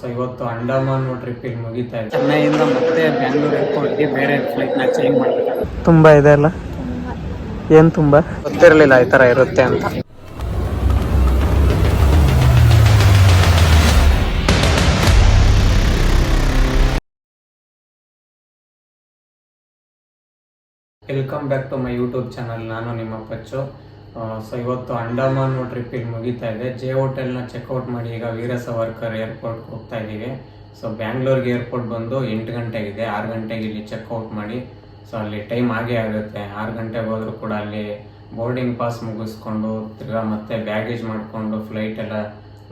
So ಇವತ್ತು Andaman trip ಇಲ್ಲಿ ಮುಗಿತಾ ಇದೆ. ಚೆನ್ನೈಯಿಂದ ಮತ್ತೆ ಬ್ಯಾಂಗ್ಳೂರ್ ಏರ್ಪೋರ್ಟ್ಗೆ ಬೇರೆ ಫ್ಲೈಟ್ನ ಚೇಂಜ್ ಮಾಡಬೇಕಾಗುತ್ತೆ. ತುಂಬ ಇದೆ ಅಲ್ಲ, ಏನು ತುಂಬ ಗೊತ್ತಿರಲಿಲ್ಲ ಈ ಥರ ಇರುತ್ತೆ ಅಂತ. Welcome back to my YouTube channel. ನಾನು ನಿಮ್ಮ ಪಚ್ಚು. ಸೊ ಇವತ್ತು ಅಂಡಮಾನ್ ಟ್ರಿಪ್ ಇಲ್ಲಿ ಮುಗಿತಾ ಇದೆ. ಜೆ ಹೋಟೆಲ್ನ ಚೆಕ್ಔಟ್ ಮಾಡಿ ಈಗ ವೀರ ಸಾವರ್ಕರ್ ಏರ್ಪೋರ್ಟ್ಗೆ ಹೋಗ್ತಾ ಇದ್ದೀವಿ. ಸೊ ಬ್ಯಾಂಗ್ಳೂರ್ಗೆ ಏರ್ಪೋರ್ಟ್ ಬಂದು 8 ಗಂಟೆಗಿದೆ. 6 ಗಂಟೆಗೆ ಇಲ್ಲಿ ಚೆಕ್ಔಟ್ ಮಾಡಿ, ಸೊ ಅಲ್ಲಿ ಟೈಮ್ ಆಗೇ ಆಗುತ್ತೆ. 6 ಗಂಟೆಗೆ ಹೋದರೂ ಕೂಡ ಅಲ್ಲಿ ಬೋರ್ಡಿಂಗ್ ಪಾಸ್ ಮುಗಿಸ್ಕೊಂಡು ತಿರ್ಗಾ ಮತ್ತೆ ಬ್ಯಾಗೇಜ್ ಮಾಡಿಕೊಂಡು ಫ್ಲೈಟ್ ಎಲ್ಲ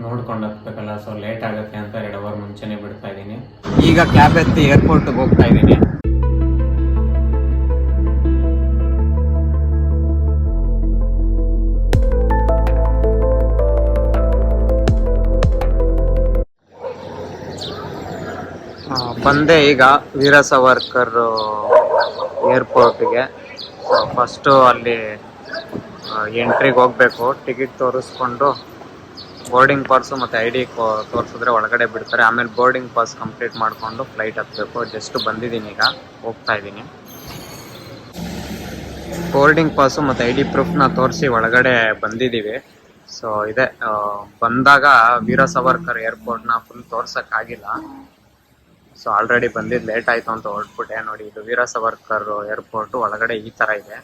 ನೋಡ್ಕೊಂಡು ಹತ್ಬೇಕಲ್ಲ, ಸೊ ಲೇಟ್ ಆಗುತ್ತೆ ಅಂತ 2 ಅವರ್ ಮುಂಚೆನೇ ಬಿಡ್ತಾ ಇದ್ದೀನಿ. ಈಗ ಕ್ಯಾಬ್ ಎತ್ತಿ ಏರ್ಪೋರ್ಟ್ಗೆ ಹೋಗ್ತಾ ಇದ್ದೀನಿ. ಬಂದೆ ಈಗ ವೀರ ಸಾವರ್ಕರ್ ಏರ್ಪೋರ್ಟ್ಗೆ. ಫಸ್ಟು ಅಲ್ಲಿ ಎಂಟ್ರಿಗೆ ಹೋಗಬೇಕು. ಟಿಕೆಟ್ ತೋರಿಸ್ಕೊಂಡು ಬೋರ್ಡಿಂಗ್ ಪಾಸು ಮತ್ತು ID ತೋರಿಸಿದ್ರೆ ಒಳಗಡೆ ಬಿಡ್ತಾರೆ. ಆಮೇಲೆ ಬೋರ್ಡಿಂಗ್ ಪಾಸ್ ಕಂಪ್ಲೀಟ್ ಮಾಡಿಕೊಂಡು ಫ್ಲೈಟ್ ಹತ್ತಬೇಕು. ಜಸ್ಟ್ ಬಂದಿದ್ದೀನಿ, ಈಗ ಹೋಗ್ತಾ ಇದ್ದೀನಿ. ಬೋರ್ಡಿಂಗ್ ಪಾಸು ಮತ್ತು ID ಪ್ರೂಫ್ನ ತೋರಿಸಿ ಒಳಗಡೆ ಬಂದಿದ್ದೀವಿ. ಸೊ ಇದೆ, ಬಂದಾಗ Veer Savarkar ಏರ್ಪೋರ್ಟ್ನ full ತೋರ್ಸೋಕ್ಕಾಗಿಲ್ಲ. So already ಬಂದಿದ್ದು ಲೇಟ್ ಆಯಿತು ಅಂತ ಹೊರಟ್ಬಿಟ್ಟೆ. ನೋಡಿ, ಇದು ವೀರ ಸಾವರ್ಕರ್ ಏರ್ಪೋರ್ಟು ಒಳಗಡೆ ಈ ಥರ ಇದೆ.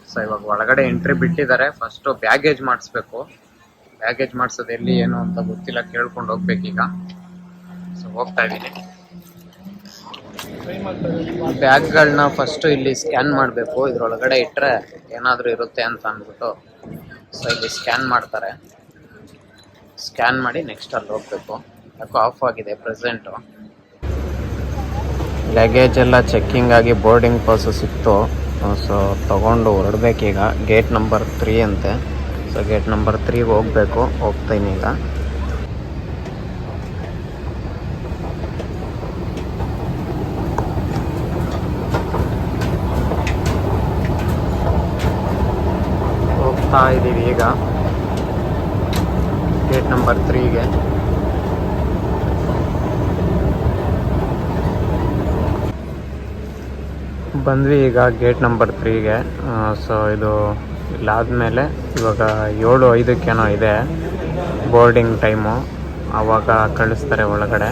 ಸೊ ಇವಾಗ ಒಳಗಡೆ ಎಂಟ್ರಿ ಬಿಟ್ಟಿದ್ದಾರೆ. ಫಸ್ಟು ಬ್ಯಾಗೇಜ್ ಮಾಡಿಸ್ಬೇಕು. ಬ್ಯಾಗೇಜ್ ಮಾಡಿಸೋದು ಎಲ್ಲಿ ಏನು ಅಂತ ಗೊತ್ತಿಲ್ಲ, ಕೇಳ್ಕೊಂಡು ಹೋಗ್ಬೇಕೀಗ. ಸೊ ಹೋಗ್ತಾ ಇದ್ದೀನಿ. ಬ್ಯಾಗ್ಗಳನ್ನ ಫಸ್ಟು ಇಲ್ಲಿ ಸ್ಕ್ಯಾನ್ ಮಾಡಬೇಕು. ಇದ್ರೊಳಗಡೆ ಇಟ್ಟರೆ ಏನಾದರೂ ಇರುತ್ತೆ ಅಂತ ಅಂದ್ಬಿಟ್ಟು ಸೊ ಇಲ್ಲಿ ಸ್ಕ್ಯಾನ್ ಮಾಡ್ತಾರೆ. ಸ್ಕ್ಯಾನ್ ಮಾಡಿ ನೆಕ್ಸ್ಟ್ ಅಲ್ಲಿ ಹೋಗಬೇಕು. ಯಾಕೋ ಆಫ್ ಆಗಿದೆ ಪ್ರೆಸೆಂಟು. ಲಗೇಜ್ ಎಲ್ಲ ಚೆಕ್ಕಿಂಗ್ ಆಗಿ ಬೋರ್ಡಿಂಗ್ ಪಾಸು ಸಿಕ್ತು. ಸೊ ತೊಗೊಂಡು ಹೊರಡ್ಬೇಕೀಗ. ಗೇಟ್ ನಂಬರ್ 3 ಅಂತೆ. ಸೊ ಗೇಟ್ ನಂಬರ್ 3ಗೆ ಹೋಗಬೇಕು. ಹೋಗ್ತೀನಿ ಈಗ. ಹೋಗ್ತಾ ಇದ್ದೀವಿ ಈಗ ಗೇಟ್ ನಂಬರ್ 3ಗೆ. ಬಂದ್ವಿ ಈಗ ಗೇಟ್ ನಂಬರ್ 3ಗೆ. ಸೊ ಇದು ಇಲ್ಲಾದಮೇಲೆ ಇವಾಗ 7:05 ಇದೆ ಬೋರ್ಡಿಂಗ್ ಟೈಮು. ಆವಾಗ ಕಳಿಸ್ತಾರೆ ಒಳಗಡೆ.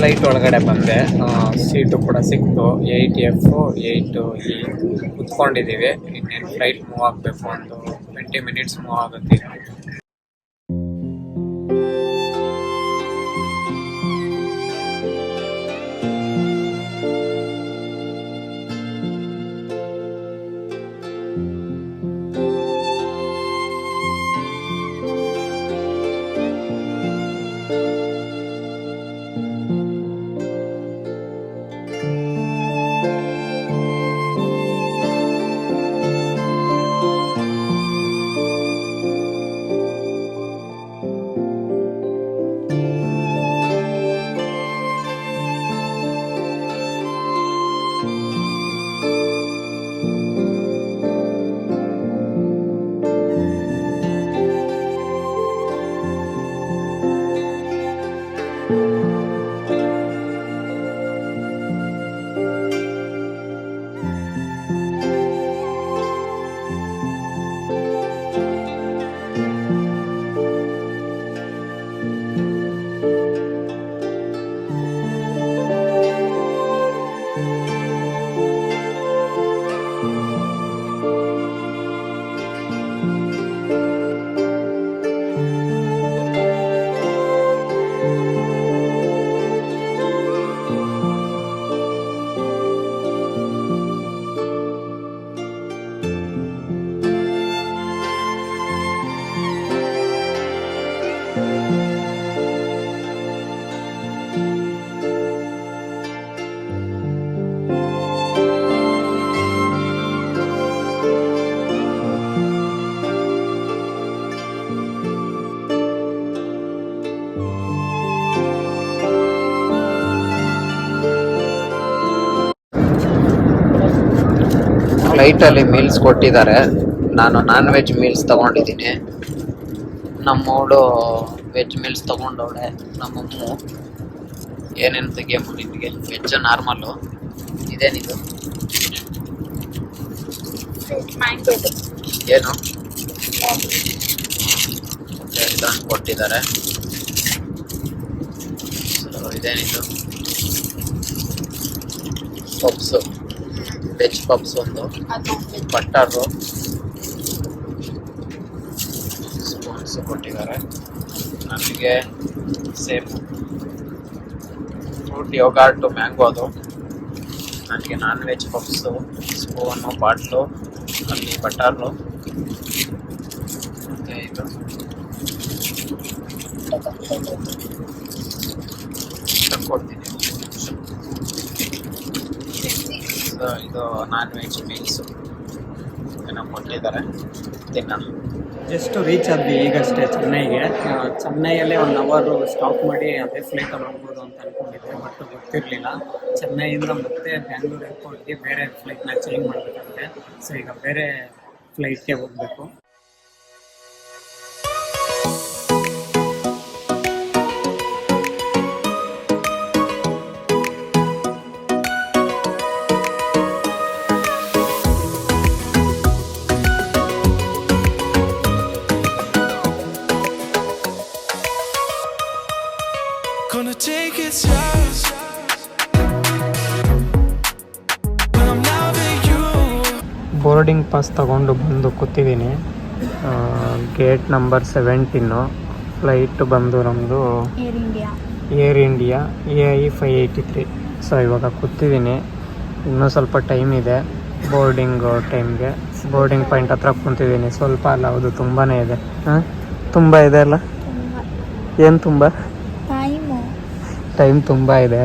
ಫ್ಲೈಟ್ ಒಳಗಡೆ ಬಂದೆ. ಸೀಟು ಕೂಡ ಸಿಕ್ತು. 8F 8E ಕುತ್ಕೊಂಡಿದ್ದೀವಿ. ಇನ್ನೇನು ಫ್ಲೈಟ್ ಮೂವ್ ಆಗಬೇಕು. ಒಂದು 20 ಮಿನಿಟ್ಸ್ ಮೂವ್ ಆಗುತ್ತೆ. ಫ್ಲೈಟಲ್ಲಿ ಮೀಲ್ಸ್ ಕೊಟ್ಟಿದ್ದಾರೆ. ನಾನು ನಾನ್ ವೆಜ್ ಮೀಲ್ಸ್ ತೊಗೊಂಡಿದ್ದೀನಿ. ನಮ್ಮವಳು ವೆಜ್ ಮೀಲ್ಸ್ ತೊಗೊಂಡವಳೆ. ನಮ್ಮಮ್ಮು ಏನೇನು ತೆಗಿಯಮ್ಮ ನಿನಗೆ? Veg normal. ಇದೇನಿದು? ಏನು ಇದನ್ನು ಕೊಟ್ಟಿದ್ದಾರೆ. ಸೊ ಇದೇನಿದು? ಪಪ್ಸು, ವೆಜ್ ಪಪ್ಸ್ ಒಂದು, ಬಟರು, ಸ್ಪೂನ್ಸ್ ಕೊಟ್ಟಿದ್ದಾರೆ. ನನಗೆ ಸೇಮ್ ಫ್ರೂಟ್ ಯೋಗಾರ್ಟು ಮ್ಯಾಂಗೋ ಅದು. ನನಗೆ non veg puffs, spoon, bottle, ಅಲ್ಲಿ ಬಟರು, ಮತ್ತು ಇದು ಕೊಡ್ತೀನಿ. ಇದು ನಾನ್ ವೆಜ್ ಮೀಲ್ಸು ಏನೋ ಕೊಟ್ಟಿದ್ದಾರೆ, ತಿನ್ನೋಣ. ಜಸ್ಟ್ ರೀಚ್ ಆದ್ವಿ ಈಗಷ್ಟೇ ಚೆನ್ನೈಗೆ. ಚೆನ್ನೈಯಲ್ಲೇ 1 ಅವರು ಸ್ಟಾಪ್ ಮಾಡಿ ಅದೇ ಫ್ಲೈಟಲ್ಲಿ ಹೋಗ್ಬೋದು ಅಂತ ಅಂದ್ಕೊಂಡಿದ್ದೆ, ಬಟ್ ಗೊತ್ತಿರಲಿಲ್ಲ. ಚೆನ್ನೈಯಿಂದ ಮತ್ತೆ ಬ್ಯಾಂಗ್ಳೂರ್ ಏರ್ಪೋರ್ಟ್ಗೆ ಬೇರೆ ಫ್ಲೈಟ್ನ ಚೇಂಜ್ ಮಾಡಬೇಕಾಗುತ್ತೆ. ಸೊ ಈಗ ಬೇರೆ ಫ್ಲೈಟ್ಗೆ ಹೋಗಬೇಕು. Gonna take it slow when I'm loving you. Boarding pass ತಗೊಂಡು ಬಂದು ಕೂತಿದ್ದೀನಿ. Gate number 17. ಫ್ಲೈಟ್ ಬಂದು ನಮ್ಮದು ಏರ್ ಇಂಡಿಯಾ AI 583. ಸೊ ಇವಾಗ ಕೂತಿದ್ದೀನಿ. ಇನ್ನೂ ಸ್ವಲ್ಪ ಟೈಮ್ ಇದೆ ಬೋರ್ಡಿಂಗ್ ಟೈಮ್ಗೆ. ಬೋರ್ಡಿಂಗ್ ಪಾಯಿಂಟ್ ಹತ್ರ ಕೂತಿದ್ದೀನಿ. ಸ್ವಲ್ಪ ಅಲ್ಲ, ಹೌದು ತುಂಬಾ ಇದೆ. ತುಂಬ ಇದೆ ಅಲ್ಲ? ಏನು ತುಂಬ ಟೈಮ್ ತುಂಬ ಇದೆ.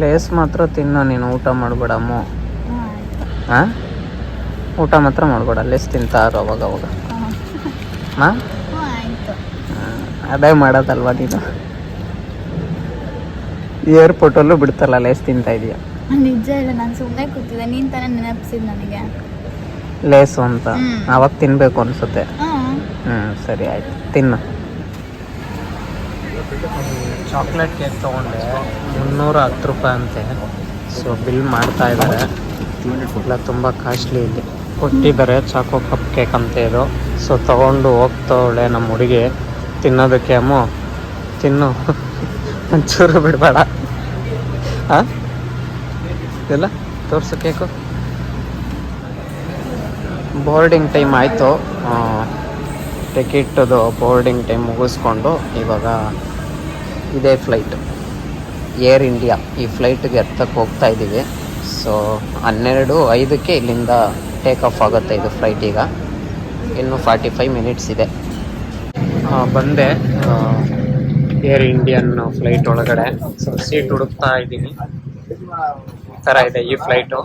ಲೇಸ್ ಮಾತ್ರ ತಿನ್ನೋ ನೀನು, ಊಟ ಮಾಡಬೇಡಮ್ಮ. ಹಾಂ, ಊಟ ಮಾತ್ರ ಮಾಡಬೇಡ, ಲೇಸ್ ತಿಂತಾರೋ ಅವಾಗ ಅವಾಗ. ಹಾಂ, ಅದೇ ಮಾಡೋದಲ್ವ ನೀನು. ಏರ್ಪೋರ್ಟಲ್ಲೂ ಬಿಡ್ತಲ್ಲ ಲೇಸ್ ತಿಂತಾ ಇದೀಯ? ನಿಜ ಇಲ್ಲ, ನಾನು ಸುಮ್ಮನೆ ಕೂತಿದ್ದೆ, ನೀನು ತಾನೇ ನೆನಪಿಸಿದ್ ನನಗೆ ಲೇಸು ಅಂತ. ಅವಾಗ ತಿನ್ನಬೇಕು ಅನಿಸುತ್ತೆ. ಸರಿ ಆಯ್ತು, ತಿನ್ನು. ಚಾಕ್ಲೇಟ್ ಕೇಕ್ ತೊಗೊಂಡೆ, 310 ರೂಪಾಯಿ ಅಂತೆ. ಸೊ ಬಿಲ್ ಮಾಡ್ತಾ ಇದ್ದಾರೆ. ಎಲ್ಲ ತುಂಬ ಕಾಸ್ಟ್ಲಿ ಇಲ್ಲಿ ಕೊಟ್ಟಿದ್ದಾರೆ. ಚಾಕೋ ಕಪ್ ಕೇಕ್ ಅಂತ ಇದು. ಸೊ ತೊಗೊಂಡು ಹೋಗ್ತವಳೆ ನಮ್ಮ ಹುಡುಗಿ ತಿನ್ನೋದಕ್ಕೆ. ಅಮ್ಮು ತಿನ್ನು, ಒಂಚೂರು ಬಿಡಬೇಡ. ಹಾಂ, ಇಲ್ಲ ತೋರಿಸು ಕೇಕು. ಬೋರ್ಡಿಂಗ್ ಟೈಮ್ ಆಯಿತು. ಟಿಕೆಟದು ಬೋರ್ಡಿಂಗ್ ಟೈಮ್ ಮುಗಿಸ್ಕೊಂಡು ಇವಾಗ ಇದೇ ಫ್ಲೈಟ್ ಏರ್ ಇಂಡಿಯಾ. ಈ ಫ್ಲೈಟ್ಗೆ ಎತ್ತಕ್ಕೆ ಹೋಗ್ತಾ ಇದ್ದೀವಿ. ಸೊ 12:05 ಇಲ್ಲಿಂದ ಟೇಕ್ ಆಫ್ ಆಗುತ್ತೆ ಇದು ಫ್ಲೈಟ್. ಈಗ ಇನ್ನು 45 ಮಿನಿಟ್ಸ್ ಇದೆ. ಬಂದೆ ಏರ್ ಇಂಡಿಯನ್ ಫ್ಲೈಟ್ ಒಳಗಡೆ. ಸೊ ಸೀಟ್ ಹುಡುಕ್ತಾ ಇದ್ದೀನಿ. ಈ ಥರ ಇದೆ ಈ ಫ್ಲೈಟು.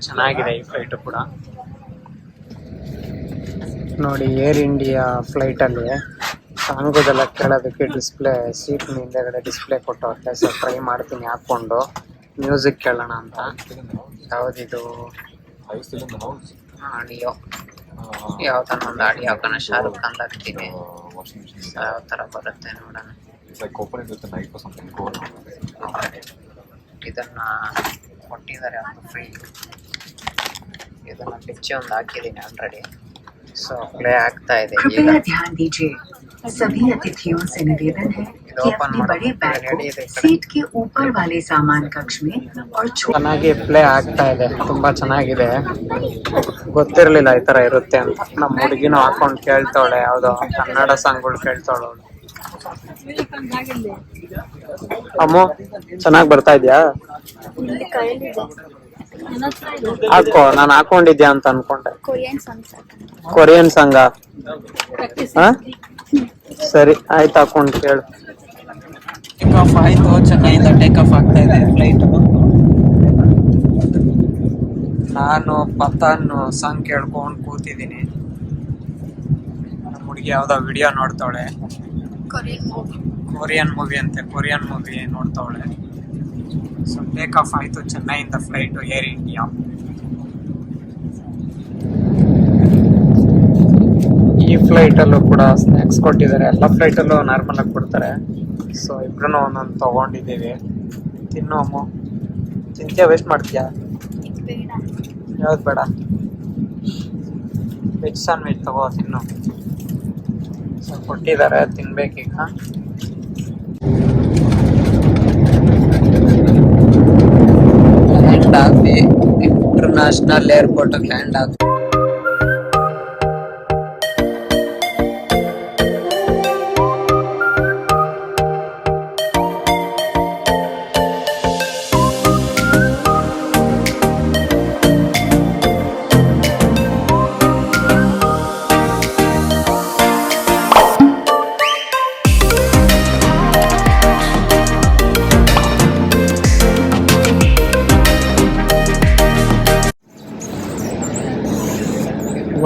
ಚೆನ್ನಾಗಿದೆ ಈ ಫ್ಲೈಟು ಕೂಡ. ನೋಡಿ, ಏರ್ ಇಂಡಿಯಾ ಫ್ಲೈಟಲ್ಲಿ ಸಾಂಗೋದೆಲ್ಲ ಕೇಳೋದಕ್ಕೆ ಡಿಸ್ಪ್ಲೇ, ಸೀಟ್ ಹಿಂದೆಗಡೆ ಡಿಸ್ಪ್ಲೇ ಕೊಟ್ಟವ್ರೆ. ಸೊ ಟ್ರೈ ಮಾಡ್ತೀನಿ ಹಾಕ್ಕೊಂಡು ಮ್ಯೂಸಿಕ್ ಕೇಳೋಣ ಅಂತ. ಯಾವುದಿದು ಆಡಿಯೋ, ಯಾವ್ದನ್ನ ಒಂದು ಆಡಿಯೋ ಹಾಕೋಣ. ಶಾರುಖ್ ಖಾನ್ ಹಾಕ್ತೀನಿ, ಯಾವ ಥರ ಬರುತ್ತೆ ನೋಡೋಣ. ಇದನ್ನು ಕೊಟ್ಟಿದ್ದಾರೆ ಒಂದು ಫ್ರೀ. ಇದನ್ನು ಪಿಚ್ಚೆ ಒಂದು ಹಾಕಿದ್ದೀನಿ ಆಲ್ರೆಡಿ. ಸೊ ಪ್ಲೇ ಆಗ್ತಾ ಇದೆ ಈಗ. ध्यान दीजिए, सभी अतिथियों से निवेदन है कि अपने बड़े बैग को सीट के ऊपर वाले सामान कक्ष में और ಚೆನ್ನಾಗಿ ಪ್ಲೇ ಆಗ್ತಾ ಇದೆ, ತುಂಬಾ ಚೆನ್ನಾಗಿದೆ. ಗೊತ್ತಿರಲಿಲ್ಲ ಈ ತರ ಇರುತ್ತೆ ಅಂತ. ನಮ್ಮ ಹುಡುಗಿನೂ ಹಾಕೊಂಡು ಕೇಳ್ತಾವಳೆ, ಯಾವುದೋ ಕನ್ನಡ ಸಾಂಗ್ಗಳು ಕೇಳ್ತಾವಳ. ಅಮ್ಮು ಚೆನ್ನಾಗಿ ಬರ್ತಾ ಇದ್ಯಾ? ಹಾಕೋ, ನಾನು ಹಾಕೊಂಡಿದ್ಯಾ ಅಂತ ಅನ್ಕೊಂಡೆ. ಕೊರಿಯನ್ ಸಾಂಗ? ಸರಿ ಆಯ್ತು, ಹಾಕೊಂಡು ಕೇಳು. ಟೇಕ್ ಆಫ್ ಆಯ್ತು, ಚೆನ್ನೈಯಿಂದ ಟೇಕ್ ಆಫ್ ಆಗ್ತಾ ಇದೆ ಫ್ಲೈಟ್. ನಾನು ಪತಾನ್ ಸಾಂಗ್ ಕೇಳ್ಕೊಂಡು ಕೂತಿದ್ದೀನಿ. ನಮ್ಮ ಹುಡುಗಿ ಯಾವ್ದೋ ವಿಡಿಯೋ ನೋಡ್ತಾವಳೆ. ಕೊರಿಯನ್ ಮೂವಿ ಅಂತೆ, ಕೊರಿಯನ್ ಮೂವಿ ನೋಡ್ತಾವಳೆ. ಸೊ ಟೇಕ್ ಆಫ್ ಆಯಿತು ಚೆನ್ನೈಯಿಂದ ಫ್ಲೈಟು ಏರ್ ಇಂಡಿಯಾ. ಫ್ಲೈಟಲ್ಲೂ ಕೂಡ ಸ್ನ್ಯಾಕ್ಸ್ ಕೊಟ್ಟಿದ್ದಾರೆ. ಎಲ್ಲ ಫ್ಲೈಟಲ್ಲೂ ನಾರ್ಮಲ್ ಆಗಿ ಕೊಡ್ತಾರೆ. ಸೊ ಇಬ್ರು ಒಂದೊಂದು ತಗೊಂಡಿದ್ದೀವಿ. ತಿನ್ನು ಅಮ್ಮ. ತಿಂತೀಯ? ವೇಸ್ಟ್ ಮಾಡ್ತೀಯಾ? ಬೇಡ. ಯಾವ್ದು ಬೇಡ? ವೆಜ್ ಸ್ಯಾಂಡ್ವಿಚ್ ತಗೋ, ತಿನ್ನು. ಸೊ ಕೊಟ್ಟಿದ್ದಾರೆ, ತಿನ್ಬೇಕೀಗ. ಲ್ಯಾಂಡ್ ಆಗಿ ಇಂಟರ್ನ್ಯಾಷನಲ್ ಏರ್ಪೋರ್ಟ್ ಲ್ಯಾಂಡ್ ಆಗಿ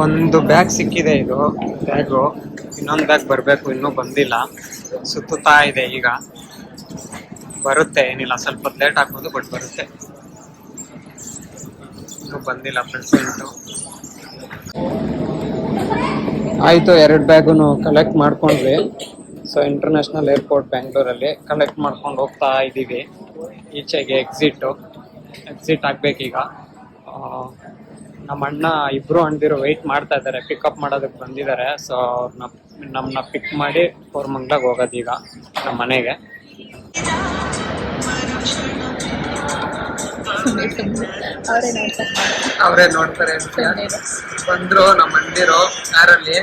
ಒಂದು ಬ್ಯಾಗ್ ಸಿಕ್ಕಿದೆ. ಇದು ಬ್ಯಾಗು, ಇನ್ನೊಂದು ಬ್ಯಾಗ್ ಬರಬೇಕು, ಇನ್ನೂ ಬಂದಿಲ್ಲ. ಸುತ್ತುತ್ತಾ ಇದೆ, ಈಗ ಬರುತ್ತೆ. ಏನಿಲ್ಲ, ಸ್ವಲ್ಪ ಲೇಟ್ ಆಗ್ಬೋದು, ಬಟ್ ಬರುತ್ತೆ. ಇನ್ನೂ ಬಂದಿಲ್ಲ ಪ್ರೆಸೆಂಟು. ಆಯಿತು, 2 ಬ್ಯಾಗು ಕಲೆಕ್ಟ್ ಮಾಡ್ಕೊಂಡ್ವಿ. ಸೊ ಇಂಟರ್ನ್ಯಾಷನಲ್ ಏರ್ಪೋರ್ಟ್ ಬ್ಯಾಂಗ್ಳೂರಲ್ಲಿ ಕಲೆಕ್ಟ್ ಮಾಡ್ಕೊಂಡು ಹೋಗ್ತಾ ಇದ್ದೀವಿ. ಈಚೆಗೆ ಎಕ್ಸಿಟ್ ಆಗ್ಬೇಕೀಗ. ನಮ್ಮ ಅಣ್ಣ ಇಬ್ರು ಅಣ್ದಿರು ವೆಯ್ಟ್ ಮಾಡ್ತಾ ಇದ್ದಾರೆ, ಪಿಕಪ್ ಮಾಡೋದಕ್ಕೆ ಬಂದಿದ್ದಾರೆ. ಸೊ ನಮ್ಮನ್ನ ಪಿಕ್ ಮಾಡಿ ಕೋರಮಂಗ್ಲಾಗ ಹೋಗೋದೀಗ ನಮ್ಮ ಮನೆಗೆ. ಅವರೇ ನೋಡ್ತಾರೆ. ಬಂದ್ರು ನಮ್ಮ ಅಣ್ದಿರು ಕಾರಲ್ಲಿ.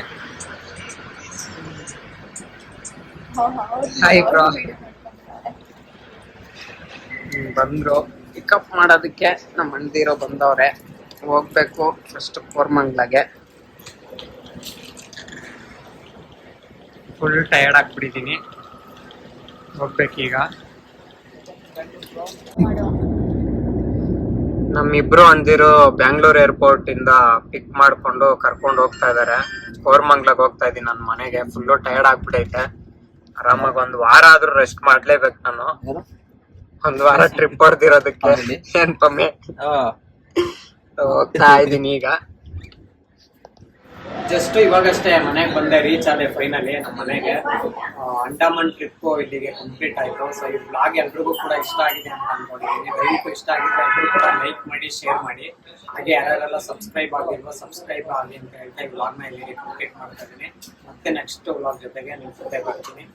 Hi bro. ಬಂದ್ರು ಪಿಕಪ್ ಮಾಡೋದಕ್ಕೆ. ನಮ್ಮ ಅಣ್ದಿರೋ ಬಂದವ್ರೆ. ಹೋಗ್ಬೇಕು ಫಸ್ಟ್ ಕೋರಮಂಗ್ಲಾಗೆ. ಫುಲ್ ಟಯರ್ಡ್ ಆಗ್ಬಿಟ್ಟಿದ್ದೀನಿ, ಹೋಗ್ಬೇಕೀಗ. ನಮ್ಮಿಬ್ರು ಅಂದಿರು ಬ್ಯಾಂಗ್ಳೂರ್ ಏರ್ಪೋರ್ಟ್ ಇಂದ ಪಿಕ್ ಮಾಡ್ಕೊಂಡು ಕರ್ಕೊಂಡು ಹೋಗ್ತಾ ಇದಾರೆ. ಕೋರಮಂಗ್ಲಾಗ ಹೋಗ್ತಾ ಇದ್ದೀನಿ ನನ್ನ ಮನೆಗೆ. ಫುಲ್ಲು ಟಯರ್ಡ್ ಆಗ್ಬಿಟ್ಟೈತೆ. ಆರಾಮಾಗಿ 1 ವಾರ ಆದ್ರೂ ರೆಸ್ಟ್ ಮಾಡ್ಲೇಬೇಕು ನಾನು. 1 ವಾರ ಟ್ರಿಪ್ ಹೊಡೆದಿರೋದಕ್ಕೆ ಏನ್ ಕಮ್ಮಿ. ಹೋಗ್ತಾ ಇದ್ದೀನಿ ಈಗ. ಜಸ್ಟ್ ಇವಾಗಷ್ಟೇ ಮನೆಗೆ ಬಂದೆ, ರೀಚ್ ಆದೆ ಫೈನಲಿ ನಮ್ಮ ಮನೆಗೆ. ಅಂಡಮಾನ್ ಟ್ರಿಪ್ ಇಲ್ಲಿಗೆ ಕಂಪ್ಲೀಟ್ ಆಯ್ತು. ಸೊ ಈ ಬ್ಲಾಗ್ ಎಲ್ರಿಗೂ ಕೂಡ ಇಷ್ಟ ಆಗಿದೆ ಅಂತ ಅನ್ಕೊಂಡಿದ್ದೀನಿ. ದಯವಿಟ್ಟು ಇಷ್ಟ ಆಗಿದ್ರೆ ಎಲ್ಲರೂ ಕೂಡ ಲೈಕ್ ಮಾಡಿ, ಶೇರ್ ಮಾಡಿ. ಹಾಗೆ ಯಾರ್ಯಾರೆಲ್ಲ ಸಬ್ಸ್ಕ್ರೈಬ್ ಆಗಿಲ್ವೋ ಸಬ್ಸ್ಕ್ರೈಬ್ ಆಗಿ ಅಂತ ಹೇಳ್ತಾ ಈ ಬ್ಲಾಗ್ನ ಇಲ್ಲಿಗೆ ಕಂಪ್ಲೀಟ್ ಮಾಡ್ತಾ ಇದ್ದೀನಿ. ಮತ್ತೆ ನೆಕ್ಸ್ಟ್ ಬ್ಲಾಗ್ ಜೊತೆಗೆ ನಿಮ್ಮ ಜೊತೆ ಬರ್ತೀನಿ.